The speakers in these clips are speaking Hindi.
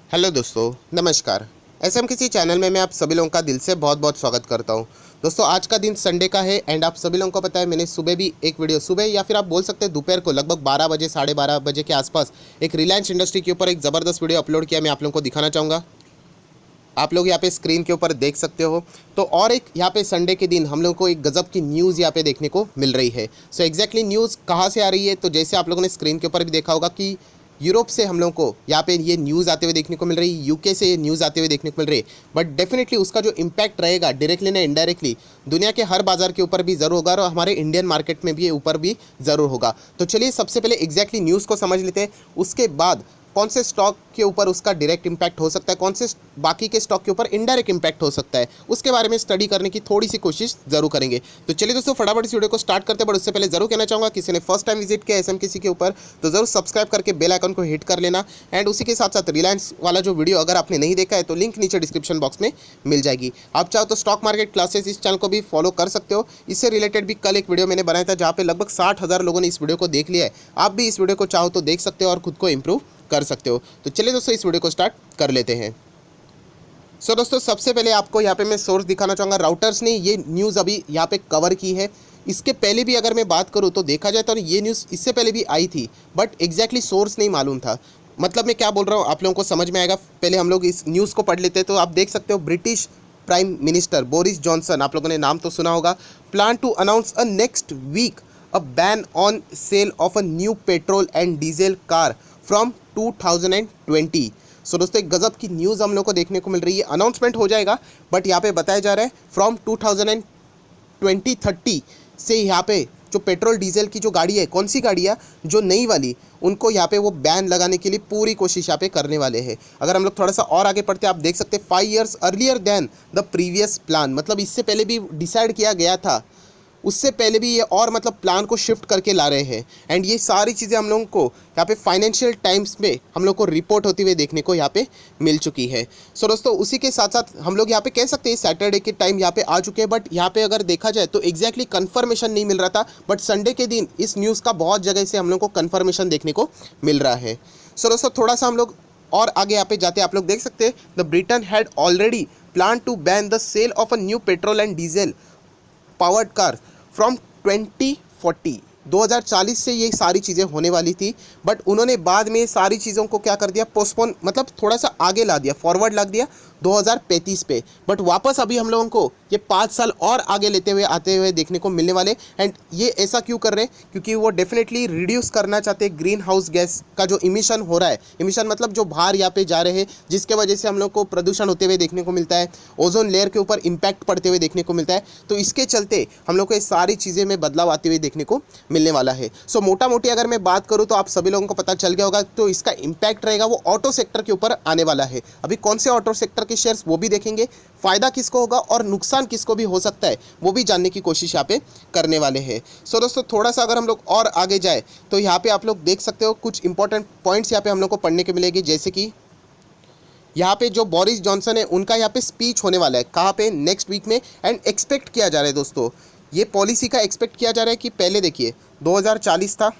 हेलो दोस्तों, नमस्कार। एसएम किसी चैनल में मैं आप सभी लोगों का दिल से बहुत बहुत स्वागत करता हूं। दोस्तों, आज का दिन संडे का है एंड आप सभी लोगों को पता है मैंने सुबह भी एक वीडियो, सुबह या फिर आप बोल सकते हैं दोपहर को लगभग 12 बजे 12:30 बजे के आसपास एक रिलायंस इंडस्ट्री के ऊपर एक ज़बरदस्त वीडियो अपलोड किया। मैं आप लोगों को दिखाना चाहूँगा। आप लोग यहाँ पे स्क्रीन के ऊपर देख सकते हो। तो और एक यहाँ पे संडे के दिन हम लोगों को एक गजब की न्यूज़ यहाँ पे देखने को मिल रही है। सो एग्जैक्टली न्यूज़ कहाँ से आ रही है, तो जैसे आप लोगों ने स्क्रीन के ऊपर भी देखा होगा कि यूरोप से हम लोगों को यहाँ पे ये न्यूज़ आते हुए देखने को मिल रही है, यूके से ये न्यूज़ आते हुए देखने को मिल रही है। बट डेफिनेटली उसका जो इम्पैक्ट रहेगा डायरेक्टली ना इनडायरेक्टली दुनिया के हर बाजार के ऊपर भी ज़रूर होगा और हमारे इंडियन मार्केट में भी ऊपर भी ज़रूर होगा। तो चलिए सबसे पहले एग्जैक्टली न्यूज़ को समझ लेते हैं, उसके बाद कौन से स्टॉक के ऊपर उसका डायरेक्ट इम्पैक्ट हो सकता है, कौन से बाकी के स्टॉक के ऊपर इनडायरेक्ट इम्पैक्ट हो सकता है, उसके बारे में स्टडी करने की थोड़ी सी कोशिश जरूर करेंगे। तो चलिए दोस्तों, फटाफट इस वीडियो को स्टार्ट करते हैं। बट उससे पहले जरूर कहना चाहूँगा, किसी ने फर्स्ट टाइम विजिट किया एसएम किसी के ऊपर तो जरूर सब्सक्राइब करके बेल आइकन को हिट कर लेना। एंड उसी के साथ साथ रिलायंस वाला जो वीडियो अगर आपने नहीं देखा है तो लिंक नीचे डिस्क्रिप्शन बॉक्स में मिल जाएगी। आप चाहो तो स्टॉक मार्केट क्लासेस इस चैनल को भी फॉलो कर सकते हो। इससे रिलेटेड भी कल एक वीडियो मैंने बनाया था जहाँ पे लगभग 60,000 लोगों ने इस वीडियो को देख लिया है। आप भी इस वीडियो को चाहो तो देख सकते हो और खुद को इंप्रूव कर सकते हो। तो चलिए दोस्तों, इस वीडियो को स्टार्ट कर लेते हैं। दोस्तों, सबसे पहले आपको यहाँ पे मैं सोर्स दिखाना चाहूँगा। राउटर्स ने ये न्यूज़ अभी यहाँ पे कवर की है। इसके पहले भी अगर मैं बात करूँ तो देखा जाए तो ये न्यूज़ इससे पहले भी आई थी, बट एग्जैक्टली सोर्स नहीं मालूम था। मतलब मैं क्या बोल रहा हूँ आप लोगों को समझ में आएगा। पहले हम लोग इस न्यूज़ को पढ़ लेते हैं। तो आप देख सकते हो, British prime minister Boris Johnson, आप लोगों ने नाम तो सुना होगा, plan to announce a next week a ban on sale of a new petrol and diesel car from 2020। So दोस्तों, एक गजब की न्यूज़ हम लोग को देखने को मिल रही है। अनाउंसमेंट हो जाएगा, बट यहाँ पे बताया जा रहा है फ्रॉम 2030 से यहाँ पे जो पेट्रोल डीजल की जो गाड़ी है, कौन सी गाड़ी है, जो नई वाली, उनको यहाँ पे वो बैन लगाने के लिए पूरी कोशिश यहाँ पे करने वाले हैं। अगर हम लोग थोड़ा सा और आगे पढ़ते हैं, आप देख सकते हैं 5 years earlier than the previous plan, मतलब इससे पहले भी डिसाइड किया गया था, उससे पहले भी ये और मतलब प्लान को शिफ्ट करके ला रहे हैं। एंड ये सारी चीज़ें हम लोगों को यहाँ पे फाइनेंशियल टाइम्स में हम लोग को रिपोर्ट होती हुई देखने को यहाँ पे मिल चुकी है। सो दोस्तों, उसी के साथ साथ हम लोग यहाँ पे कह सकते हैं सैटरडे के टाइम यहाँ पे आ चुके हैं, बट यहाँ पे अगर देखा जाए तो एग्जैक्टली कन्फर्मेशन नहीं मिल रहा था। बट संडे के दिन इस न्यूज़ का बहुत जगह से हम लोग को कन्फर्मेशन देखने को मिल रहा है। सो दोस्तों, थोड़ा सा हम लोग और आगे यहाँ पे जाते हैं। आप लोग देख सकते हैं, the Britain had already plan to ban the sale of a new petrol and diesel powered car from 2040। 2040 से ये सारी चीज़ें होने वाली थी, बट उन्होंने बाद में सारी चीज़ों को क्या कर दिया, पोस्टपोन, मतलब थोड़ा सा आगे ला दिया, फॉरवर्ड ला दिया 2035 पे। बट वापस अभी हम लोगों को ये 5 साल और आगे लेते हुए आते हुए देखने को मिलने वाले। एंड ये ऐसा क्यों कर रहे हैं, क्योंकि वो डेफिनेटली रिड्यूस करना चाहते हैं ग्रीन हाउस गैस का जो इमिशन हो रहा है। इमिशन मतलब जो बाहर यहाँ पे जा रहे हैं, जिसके वजह से हम लोग को प्रदूषण होते हुए देखने को मिलता है, ओजोन लेयर के ऊपर इम्पैक्ट पड़ते हुए देखने को मिलता है। तो इसके चलते हम लोग को ये सारी चीज़ें में बदलाव आते हुए देखने को मिलने वाला है। सो मोटा मोटी अगर मैं बात करूँ तो आप सभी लोगों को पता चल गया होगा, तो इसका इम्पैक्ट रहेगा वो ऑटो सेक्टर के ऊपर आने वाला है। अभी कौन से ऑटो सेक्टर के शेयर्स वो भी देखेंगे, फायदा किसको होगा और नुकसान किसको भी हो सकता है वो भी जानने की कोशिश यहाँ पे करने वाले हैं। सो दोस्तों, थोड़ा सा अगर हम लोग और आगे जाए तो यहाँ पे आप लोग देख सकते हो कुछ इंपॉर्टेंट पॉइंट्स यहाँ पे हम लोग को पढ़ने को मिलेगी। जैसे कि यहाँ पे जो बोरिस जॉनसन है उनका यहाँ पे स्पीच होने वाला है, कहाँ पे, नेक्स्ट वीक में। एंड एक्सपेक्ट किया जा रहा है दोस्तों, ये पॉलिसी का एक्सपेक्ट किया जा रहा है कि पहले देखिए 2040 था,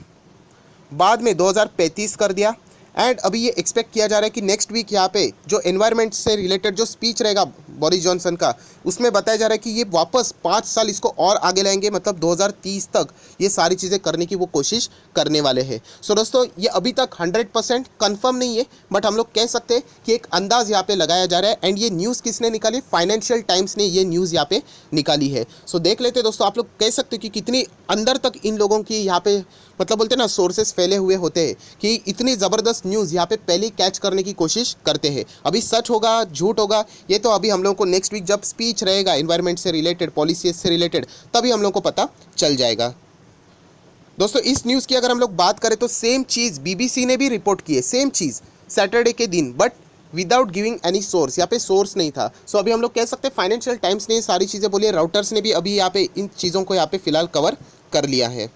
बाद में 2035 कर दिया। एंड अभी ये एक्सपेक्ट किया जा रहा है कि नेक्स्ट वीक यहाँ पे जो एनवायरनमेंट से रिलेटेड जो स्पीच रहेगा बोरिस जॉनसन का, उसमें बताया जा रहा है कि ये वापस 5 साल इसको और आगे लाएंगे, मतलब 2030 तक ये सारी चीज़ें करने की वो कोशिश करने वाले हैं। सो दोस्तों, ये अभी तक 100% कन्फर्म नहीं है, बट हम लोग कह सकते हैं कि एक अंदाज़ यहाँ पे लगाया जा रहा है। एंड ये न्यूज़ किसने निकाली, फाइनेंशियल टाइम्स ने ये न्यूज़ यहाँ पे निकाली है। सो देख लेते दोस्तों, आप लोग कह सकते हो कि कितनी अंदर तक इन लोगों की यहाँ पे, मतलब बोलते हैं ना, सोर्सेस फैले हुए होते हैं कि इतनी ज़बरदस्त न्यूज़ यहाँ पे पहले कैच करने की कोशिश करते हैं। अभी सच होगा झूठ होगा ये तो अभी हम लोगों को नेक्स्ट वीक जब स्पीच रहेगा एनवायरनमेंट से रिलेटेड, पॉलिसी से रिलेटेड, तभी हम लोगों को पता चल जाएगा। दोस्तों, इस न्यूज़ की अगर हम लोग बात करें तो सेम चीज़ बीबीसी ने भी रिपोर्ट की है, सेम चीज़ सैटरडे के दिन, but without giving any source. यहाँ पे सोर्स नहीं था। सो अभी हम लोग कह सकते हैं फाइनेंशियल टाइम्स ने ये सारी चीज़ें बोली है, राउटर्स ने भी अभी यहाँ पे इन चीज़ों को यहाँ पे फिलहाल कवर कर लिया है।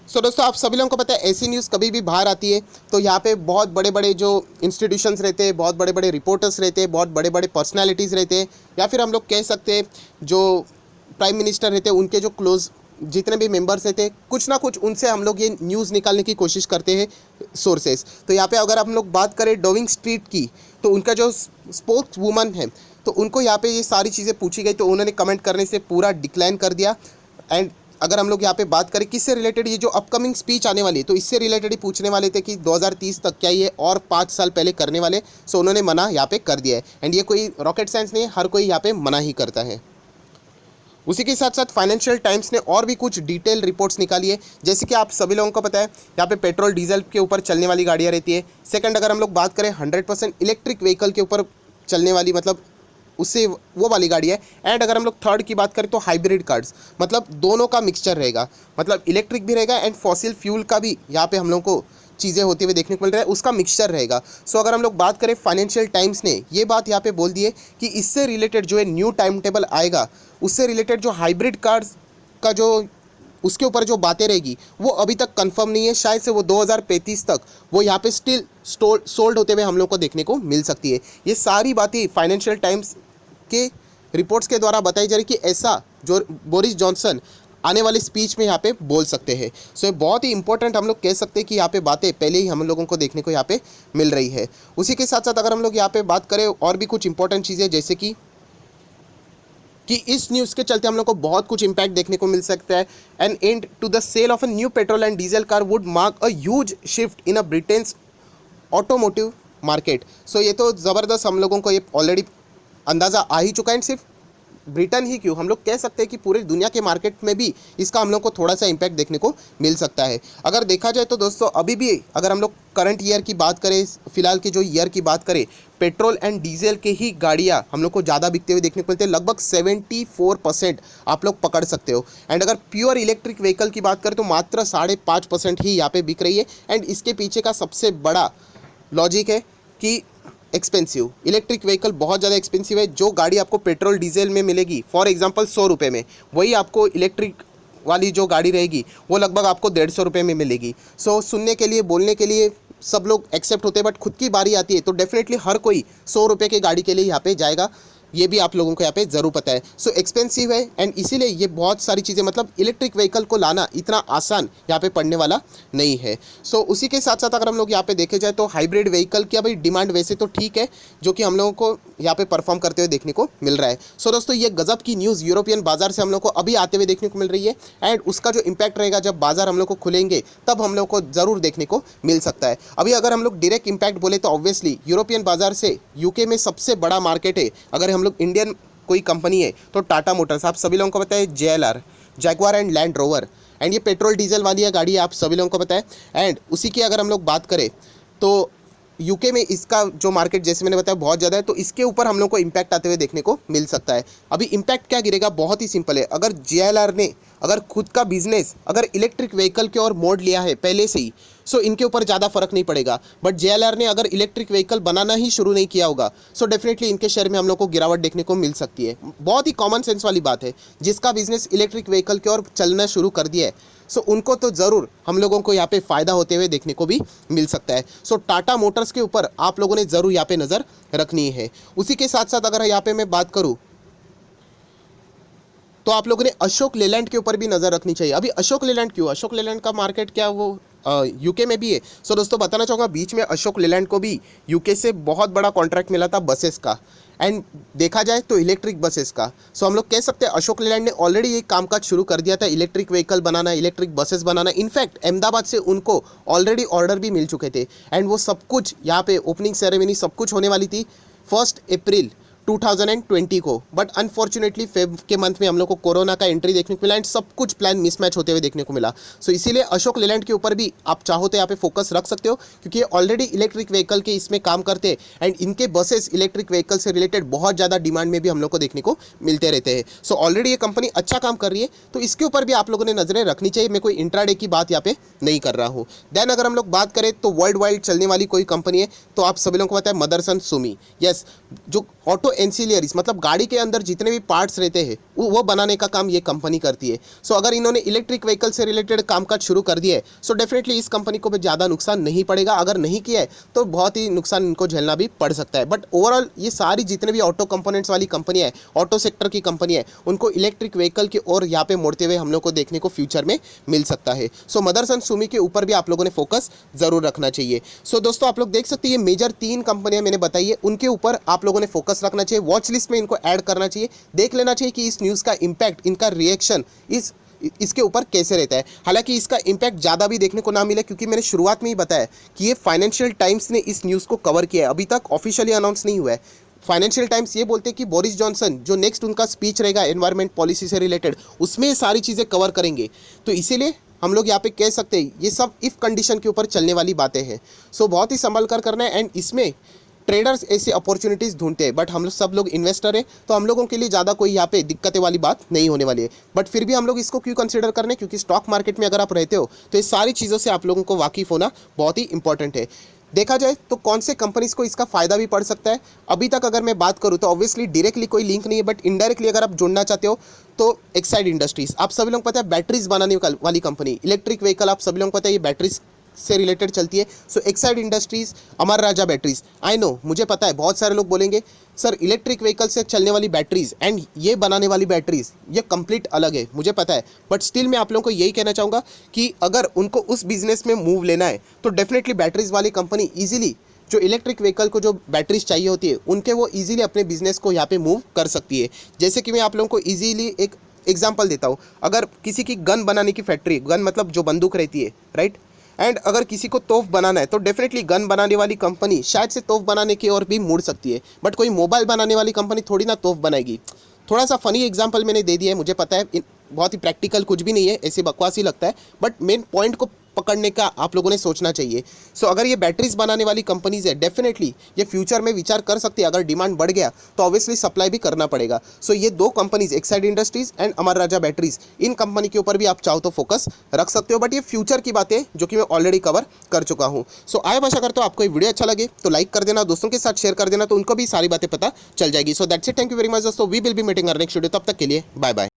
सो दोस्तों, आप सभी लोगों को पता है ऐसी न्यूज़ कभी भी बाहर आती है तो यहाँ पे बहुत बड़े बड़े जो इंस्टीट्यूशंस रहते हैं, बहुत बड़े बड़े रिपोर्टर्स रहते हैं, बहुत बड़े बड़े पर्सनालिटीज़ रहते हैं, या फिर हम लोग कह सकते हैं जो प्राइम मिनिस्टर रहते हैं उनके जो क्लोज जितने भी मेंबर्स थे कुछ ना कुछ उनसे हम लोग ये न्यूज़ निकालने की कोशिश करते हैं सोर्सेस। तो यहाँ पे अगर हम लोग बात करें डोविंग स्ट्रीट की, तो उनका जो स्पोक्स वूमन है, तो उनको यहाँ पे ये सारी चीज़ें पूछी गई, तो उन्होंने कमेंट करने से पूरा डिक्लाइन कर दिया। एंड अगर हम लोग यहाँ पे बात करें किससे रिलेटेड, ये जो अपकमिंग स्पीच आने वाली है, तो इससे रिलेटेड ही पूछने वाले थे कि 2030 तक क्या ये और 5 साल पहले करने वाले। सो उन्होंने मना यहाँ पे कर दिया है। एंड ये कोई रॉकेट साइंस नहीं है, हर कोई यहाँ पे मना ही करता है। उसी के साथ साथ फाइनेंशियल टाइम्स ने और भी कुछ डिटेल रिपोर्ट्स निकाली है। जैसे कि आप सभी लोगों को पता है यहाँ पे पेट्रोल डीजल के ऊपर चलने वाली गाड़ियाँ रहती है। सेकंड, अगर हम लोग बात करें 100% इलेक्ट्रिक व्हीकल के ऊपर चलने वाली, मतलब उससे वो वाली गाड़ी है। एंड अगर हम लोग थर्ड की बात करें तो हाइब्रिड कार्स, मतलब दोनों का मिक्सचर रहेगा, मतलब इलेक्ट्रिक भी रहेगा एंड फॉसिल फ्यूल का भी यहाँ पे हम लोग को चीज़ें होते हुए देखने को मिल रहा है, उसका मिक्सचर रहेगा। सो अगर हम लोग बात करें फाइनेंशियल टाइम्स ने ये बात यहाँ पे बोल दी है कि इससे रिलेटेड जो है न्यू टाइम टेबल आएगा, उससे रिलेटेड जो हाइब्रिड कार्स का जो उसके ऊपर जो बातें रहेगी वो अभी तक कंफर्म नहीं है। शायद से वो 2035 तक वो यहाँ पे स्टिल सोल्ड होते हुए हम लोग को देखने को मिल सकती है। ये सारी बातें फाइनेंशियल टाइम्स के रिपोर्ट्स के द्वारा बताई जा रही कि ऐसा जो बोरिस जॉनसन आने वाली स्पीच में यहाँ पे बोल सकते हैं। सो ये बहुत ही इंपॉर्टेंट हम लोग कह सकते हैं कि यहाँ पे बातें पहले ही हम लोगों को देखने को यहाँ पे मिल रही है। उसी के साथ साथ अगर हम लोग यहाँ पे बात करें और भी कुछ इंपॉर्टेंट चीज़ें, जैसे कि इस न्यूज़ के चलते हम लोग को बहुत कुछ इम्पैक्ट देखने को मिल सकता है। An end to the sale of a new petrol and diesel car would mark a huge shift in a Britain's automotive market. So ये तो ज़बरदस्त हम लोगों को ये ऑलरेडी अंदाज़ा आ ही चुका है। सिर्फ ब्रिटेन ही क्यों, हम लोग कह सकते हैं कि पूरे दुनिया के मार्केट में भी इसका हम लोग को थोड़ा सा इम्पैक्ट देखने को मिल सकता है। अगर देखा जाए तो दोस्तों अभी भी अगर हम लोग करंट ईयर की बात करें, फिलहाल की जो ईयर की बात करें, पेट्रोल एंड डीजल के ही गाड़ियाँ हम लोग को ज़्यादा बिकते हुए देखने को मिलते हैं। लगभग 74% आप लोग पकड़ सकते हो। एंड अगर प्योर इलेक्ट्रिक व्हीकल की बात करें तो मात्र 5.5% ही यहाँ पे बिक रही है। एंड इसके पीछे का सबसे बड़ा लॉजिक है कि एक्सपेंसिव इलेक्ट्रिक व्हीकल बहुत ज़्यादा एक्सपेंसिव है। जो गाड़ी आपको पेट्रोल डीजल में मिलेगी फॉर एग्जांपल 100 रुपये में, वही आपको इलेक्ट्रिक वाली जो गाड़ी रहेगी वो लगभग आपको 150 रुपये में मिलेगी। सो सुनने के लिए, बोलने के लिए सब लोग एक्सेप्ट होते हैं, बट खुद की बारी आती है तो डेफिनेटली हर कोई 100 रुपये की गाड़ी के लिए यहाँ पे जाएगा। ये भी आप लोगों को यहाँ पे ज़रूर पता है। सो एक्सपेंसिव है एंड इसीलिए ये बहुत सारी चीज़ें, मतलब इलेक्ट्रिक व्हीकल को लाना इतना आसान यहाँ पे पड़ने वाला नहीं है। सो उसी के साथ साथ अगर हम लोग यहाँ पे देखे जाए तो हाइब्रिड व्हीकल की अभी डिमांड वैसे तो ठीक है, जो कि हम लोगों को यहाँ पे परफॉर्म करते हुए देखने को मिल रहा है। सो दोस्तों ये गजब की न्यूज़ यूरोपियन बाजार से हम लोग को अभी आते हुए देखने को मिल रही है। एंड उसका जो इम्पैक्ट रहेगा जब बाजार हम लोग को खुलेंगे तब हम लोग को ज़रूर देखने को मिल सकता है। अभी अगर हम लोग डायरेक्ट इम्पैक्ट बोले तो ऑब्वियसली यूरोपियन बाजार से यूके में सबसे बड़ा मार्केट है। अगर हम लोग इंडियन कोई कंपनी है तो टाटा मोटर्स, आप सभी लोगों को पता है, JLR, Jaguar and land rover, and ये पेट्रोल डीजल वाली है गाड़ी, आप सभी लोगों को पता है। एंड उसी की अगर हम लोग बात करें तो यूके में इसका जो मार्केट जैसे मैंने बताया बहुत ज़्यादा है, तो इसके ऊपर हम लोग को इम्पैक्ट आते हुए देखने को मिल सकता है। अभी इम्पैक्ट क्या गिरेगा, बहुत ही सिंपल है। अगर JLR ने अगर खुद का बिजनेस अगर इलेक्ट्रिक व्हीकल की ओर मोड़ लिया है पहले से ही, सो इनके ऊपर ज़्यादा फर्क नहीं पड़ेगा। बट JLR ने अगर इलेक्ट्रिक व्हीकल बनाना ही शुरू नहीं किया होगा सो डेफिनेटली इनके शेयर में हम लोग को गिरावट देखने को मिल सकती है। बहुत ही कॉमन सेंस वाली बात है, जिसका बिजनेस इलेक्ट्रिक व्हीकल की ओर चलना शुरू कर दिया है सो उनको तो ज़रूर हम लोगों को यहाँ पे फ़ायदा होते हुए देखने को भी मिल सकता है। सो टाटा मोटर्स के ऊपर आप लोगों ने ज़रूर यहाँ पे नज़र रखनी है। उसी के साथ साथ अगर यहाँ पे मैं बात करूँ तो आप लोगों ने अशोक लेलैंड के ऊपर भी नज़र रखनी चाहिए। अभी अशोक लेलैंड क्यों, अशोक लेलैंड का मार्केट क्या वो यूके में भी है। सो दोस्तों बताना चाहूँगा, बीच में अशोक लेलैंड को भी यूके से बहुत बड़ा कॉन्ट्रैक्ट मिला था बसेस का, एंड देखा जाए तो इलेक्ट्रिक बसेस का। सो हम लोग कह सकते हैं अशोक लेलैंड ने ऑलरेडी ये कामकाज शुरू कर दिया था, इलेक्ट्रिक व्हीकल बनाना, इलेक्ट्रिक बसेस बनाना। इनफैक्ट अहमदाबाद से उनको ऑलरेडी ऑर्डर भी मिल चुके थे। एंड वो सब कुछ यहाँ पे ओपनिंग सेरेमनी सब कुछ होने वाली थी 1 अप्रैल 2020 को, बट अनफॉर्चुनेटली फेब के मंथ में हम लोग को कोरोना का एंट्री देखने को मिला एंड सब कुछ प्लान मिसमैच होते हुए देखने को मिला। सो इसीलिए अशोक लेलैंड के ऊपर भी आप चाहो तो यहाँ पे फोकस रख सकते हो, क्योंकि ये ऑलरेडी इलेक्ट्रिक व्हीकल के इसमें काम करते हैं एंड इनके बसेस इलेक्ट्रिक व्हीकल से रिलेटेड बहुत ज़्यादा डिमांड में भी हम लोग को देखने को मिलते रहते हैं। सो ऑलरेडी ये कंपनी अच्छा काम कर रही है, तो इसके ऊपर भी आप लोगों ने नजरें रखनी चाहिए। मैं कोई इंट्राडे की बात यहाँ पे नहीं कर रहा हूँ। देन अगर हम लोग बात करें तो वर्ल्ड वाइड चलने वाली कोई कंपनी है तो आप सभी लोगों को पता है मदरसन सुमी। यस, जो ऑटो एंसिलियरीज मतलब गाड़ी के अंदर जितने भी पार्ट्स रहते हैं वो बनाने का काम ये कंपनी करती है। सो अगर इन्होंने इलेक्ट्रिक व्हीकल से रिलेटेड कामकाज शुरू कर दिया है सो डेफिनेटली इस कंपनी को भी ज़्यादा नुकसान नहीं पड़ेगा। अगर नहीं किया है तो बहुत ही नुकसान इनको झेलना भी पड़ सकता है। बट ओवरऑल ये सारी जितने भी ऑटो कंपोनेंट्स वाली कंपनियाँ है, ऑटो सेक्टर की कंपनियाँ है, उनको इलेक्ट्रिक व्हीकल की ओर यहाँ पे मुड़ते हुए हम लोग को देखने को फ्यूचर में मिल सकता है। सो मदरसन सुमी के ऊपर भी आप लोगों ने फोकस ज़रूर रखना चाहिए। सो दोस्तों आप लोग देख सकते हैं ये मेजर 3 कंपनियां मैंने बताई है, उनके ऊपर आप लोगों ने फोकस रखना चाहिए, वॉच लिस्ट में इनको ऐड करना चाहिए, देख लेना चाहिए कि इस न्यूज़ का इम्पैक्ट, इनका रिएक्शन इसके ऊपर कैसे रहता है। हालांकि इसका इम्पैक्ट ज़्यादा भी देखने को ना मिला क्योंकि मैंने शुरुआत में ही बताया कि ये फाइनेंशियल टाइम्स ने इस न्यूज़ को कवर किया है, अभी तक ऑफिशियली अनाउंस नहीं हुआ है। फाइनेंशियल टाइम्स ये बोलते हैं कि बोरिस जॉनसन जो नेक्स्ट उनका स्पीच रहेगा एनवायरमेंट पॉलिसी से रिलेटेड उसमें ये सारी चीज़ें कवर करेंगे। तो इसीलिए हम लोग यहाँ पे कह सकते हैं ये सब इफ़ कंडीशन के ऊपर चलने वाली बातें हैं। सो बहुत ही संभल कर करना है एंड इसमें ट्रेडर्स ऐसी अपॉर्चुनिटीज़ ढूंढते हैं बट हम लोग सब लोग इन्वेस्टर हैं तो हम लोगों के लिए ज़्यादा कोई यहाँ पे दिक्कतें वाली बात नहीं होने वाली है। बट फिर भी हम लोग इसको क्यों कंसिडर कर रहे हैं क्योंकि स्टॉक मार्केट में अगर आप रहते हो तो ये सारी चीज़ों से आप लोगों को वाकिफ़ होना बहुत ही इंपॉर्टेंट है। देखा जाए तो कौन से कंपनीज़ को इसका फ़ायदा भी पड़ सकता है अभी तक अगर मैं बात करूँ तो ऑब्वियसली डायरेक्टली कोई लिंक नहीं है बट इनडायरेक्टली अगर आप जुड़ना चाहते हो तो एक्साइड इंडस्ट्रीज़, आप सभी लोग पता है बैटरीज बनाने वाली कंपनी, इलेक्ट्रिक व्हीकल आप सभी लोग पता है ये बैटरीज से रिलेटेड चलती है। So Exide Industries, Amara Raja Batteries, I know मुझे पता है बहुत सारे लोग बोलेंगे सर इलेक्ट्रिक व्हीकल से चलने वाली बैटरीज एंड ये बनाने वाली बैटरीज ये कंप्लीट अलग है, मुझे पता है। बट स्टिल मैं आप लोगों को यही कहना चाहूँगा कि अगर उनको उस बिजनेस में मूव लेना है तो डेफिनेटली बैटरीज वाली कंपनी ईजिली जो इलेक्ट्रिक व्हीकल को जो बैटरीज चाहिए होती है उनके वो ईजिली अपने बिजनेस को यहाँ पे मूव कर सकती है। जैसे कि मैं आप लोगों को ईजिली एक एग्जाम्पल देता हूँ, अगर किसी की गन बनाने की फैक्ट्री, गन मतलब जो बंदूक रहती है राइट, एंड अगर किसी को तोफ बनाना है तो डेफिनेटली गन बनाने वाली कंपनी शायद से तोफ बनाने की ओर भी मुड़ सकती है। बट कोई मोबाइल बनाने वाली कंपनी थोड़ी ना तोफ बनाएगी। थोड़ा सा फनी एग्जांपल मैंने दे दिया है, मुझे पता है बहुत ही प्रैक्टिकल कुछ भी नहीं है, ऐसे बकवास ही लगता है बट मेन पॉइंट को पकड़ने का आप लोगों ने सोचना चाहिए। सो अगर ये बैटरीज बनाने वाली कंपनीज है डेफिनेटली ये फ्यूचर में विचार कर सकती है, अगर डिमांड बढ़ गया तो ऑब्वियसली सप्लाई भी करना पड़ेगा। सो ये 2 companies Exide industries and Amar Raja batteries, in company के ऊपर भी आप चाहो तो फोकस रख सकते हो बट ये फ्यूचर की बातें जो कि मैं ऑलरेडी कवर कर चुका हूँ। सो आए आशा करता हूँ आपको ये वीडियो अच्छा लगे तो लाइक कर देना, दोस्तों के साथ शेयर कर देना तो उनको भी सारी बातें पता चल जाएगी। So that's it, thank you very much दोस्तों, we will be meeting our next video, तब तक के लिए बाय बाय।